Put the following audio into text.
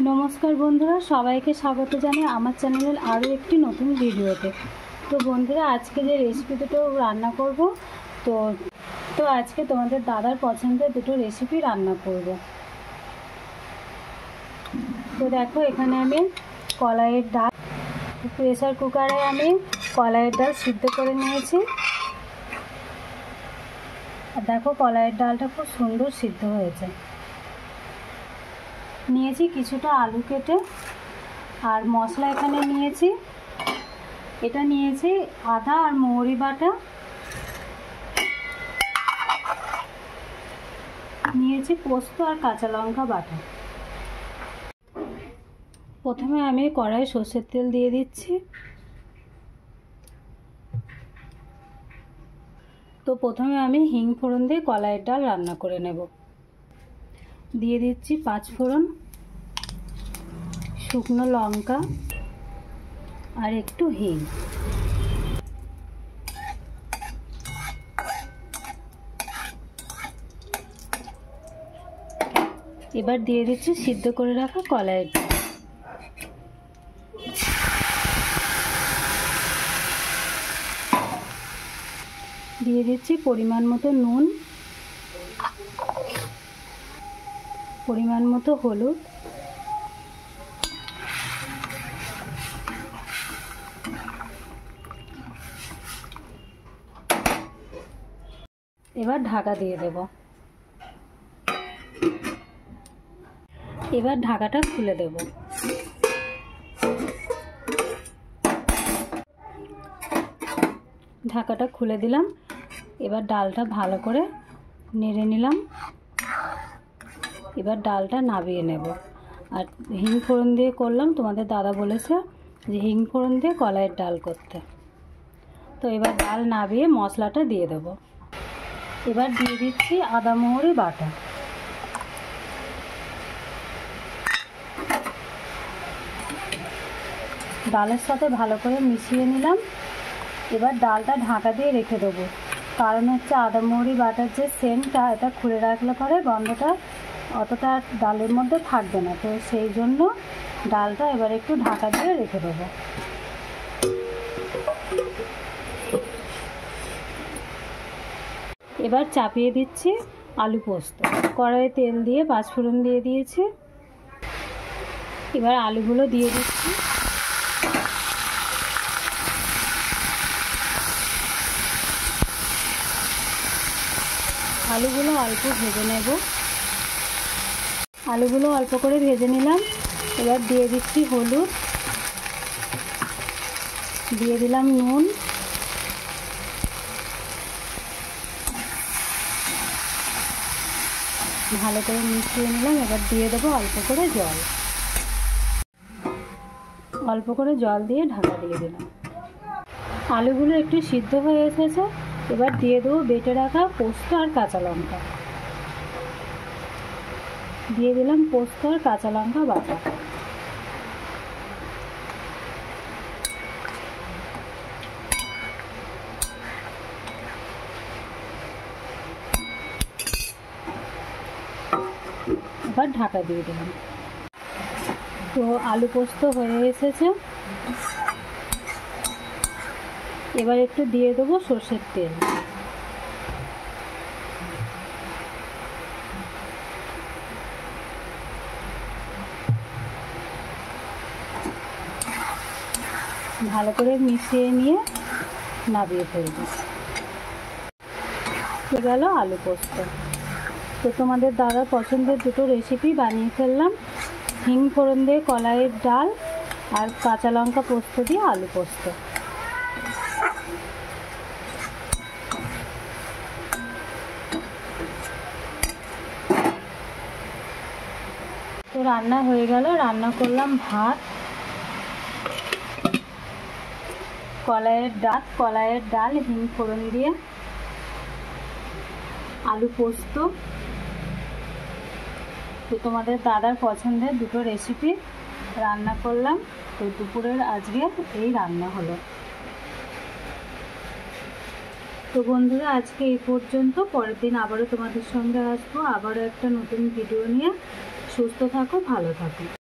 नमस्कार बंधुरा सबाइके स्वागत जानिए आमार चैनेलेर आरो एकटी नतून भिडियोते। तो बंधुरा आज के जे रेसिपि दुटो रान्ना करब तो आज के तोमादेर दादार पछंदेर दुटो रेसिपि रान्ना करब। तो देखो एखाने आमि कलाइयेर डाल प्रेसार कुकारे आमि कलाइयेर डाल सिद्ध करे नियेछि। देखो कलाइयेर डालटा खूब सुंदर सिद्ध हयेछे। निয়েছি কিছুটা আলু কেটে আর মশলা এখানে নিয়েছি, এটা নিয়েছি আদা আর মৌরি বাটা, নিয়েছি পোস্ত আর কাঁচা লঙ্কা বাটা। প্রথমে আমি কড়াই সরষের তেল দিয়ে দিচ্ছি। তো প্রথমে আমি হিং ফোড়ন দিয়ে কলাইয়ের ডাল রান্না করে নেব। দিয়ে দিচ্ছি 5 ফোড়ন, শুকনো লঙ্কা আর একটু হিং। এবার দিয়ে দিচ্ছি সিদ্ধ করে রাখা কলাইয়ের ডাল। দিয়ে দিচ্ছি পরিমাণ মতো নুন, পরিমাণ মতো হলুদ, এবার ঢাকা দিয়ে দেব। এবার ঢাকাটা খুলে দেব। ঢাকাটা খুলে দিলাম। এবার ডালটা ভালো করে নেড়ে নিলাম। এবার ডালটা নাবিয়ে নেব। আর হিং ফোড়ন দিয়ে করলাম, তোমাদের দাদা বলেছে যে হিং ফোড়ন দিয়ে কলাইয়ের ডাল করতে। তো এবার ডাল নাবিয়ে মশলাটা দিয়ে দেব। এবার দিয়ে দিচ্ছি আদা মৌরি বাটা। ডালের সাথে ভালো করে মিশিয়ে নিলাম। এবার ডালটা ঢাকা দিয়ে রেখে দেবো, কারণ হচ্ছে আদা মৌরি বাটার যে সেন্টটা, এটা খুলে রাখলে পরে গন্ধটা অতটা ডালের মধ্যে থাকবে না। তো সেই জন্য ডালটা এবার একটু ঢাকা দিয়ে রেখে দেবো। এবার চাপিয়ে দিচ্ছি আলু পোস্ত। কড়াইয়ে তেল দিয়ে 5 ফোড়ন দিয়ে দিয়েছি। এবার আলুগুলো দিয়ে দিচ্ছি। আলুগুলো অল্প ভেজে নেব। আলুগুলো অল্প করে ভেজে নিলাম। এবার দিয়ে দিচ্ছি হলুদ, দিয়ে দিলাম নুন, ভালো করে মিশিয়ে নিলাম। এবার দিয়ে দেবো অল্প করে জল। অল্প করে জল দিয়ে ঢাকা দিয়ে দিলাম। আলুগুলো একটু সিদ্ধ হয়ে এসেছে। এবার দিয়ে দেবো বেটে রাখা পোস্ত আর কাঁচা লঙ্কা। দিয়ে দিলাম পোস্ত আর কাঁচা লঙ্কা বাটা। এবার ঢাকা দিয়ে দিলাম। তো আলু পোস্ত হয়ে এসেছে। এবার একটু দিয়ে দেবো সরষের তেল। ভালো করে মিশিয়ে নিয়ে নাবিয়ে ফেলব। হয়ে গেল আলু পোস্ত। তো তোমাদের দাদার পছন্দের দুটো রেসিপি বানিয়ে ফেললাম, হিং ফোড়ন দিয়ে কলাইয়ের ডাল আর কাঁচা লঙ্কা পোস্ত দিয়ে আলু পোস্ত। তো রান্না হয়ে গেল। রান্না করলাম ভাত, কলাইয়ের ডাল হিং ফোড়ন দিয়ে, আলু পোস্ত। তো তোমাদের দাদার পছন্দের দুটো রেসিপি রান্না করলাম। তো দুপুরের আজকে এই রান্না হলো। তো বন্ধুরা আজকে এই পর্যন্ত। পরের দিন আবারও তোমাদের সঙ্গে আসবো, আবারও একটা নতুন ভিডিও নিয়ে। সুস্থ থাকো, ভালো থাকো।